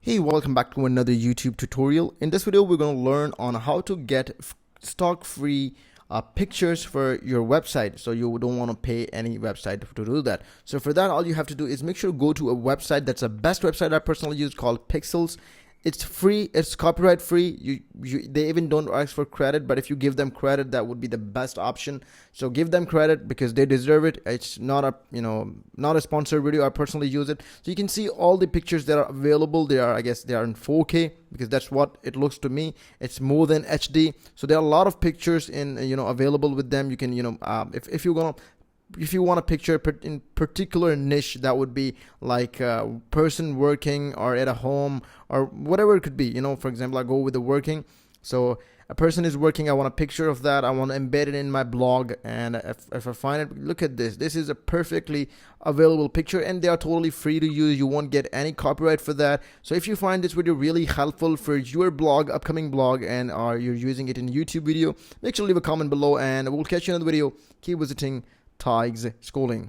Hey, welcome back to another YouTube tutorial. In this video, we're going to learn on how to get stock-free pictures for your website. So you don't want to pay any website to do that. So for that, all you have to do is make sure to go to a website that's the best website I personally use called Pixels. It's free, it's copyright free. They even don't ask for credit, but if you give them credit, that would be the best option. So give them credit because they deserve it. It's not a not a sponsored video. I personally use it. So you can see all the pictures that are available. I guess they are in 4K because that's what it looks to me. It's more than HD. So there are a lot of pictures in available with them. You can if you want a picture in particular niche, that would be like a person working or at a home or whatever it could be. For example, I go with the working. So a person is working. I want a picture of that. I want to embed it in my blog. And if I find it, look at this. This is a perfectly available picture and they are totally free to use. You won't get any copyright for that. So if you find this video really helpful for your blog, upcoming blog, and you're using it in a YouTube video, make sure to leave a comment below and we'll catch you in another video. Keep visiting Tigers Schooling.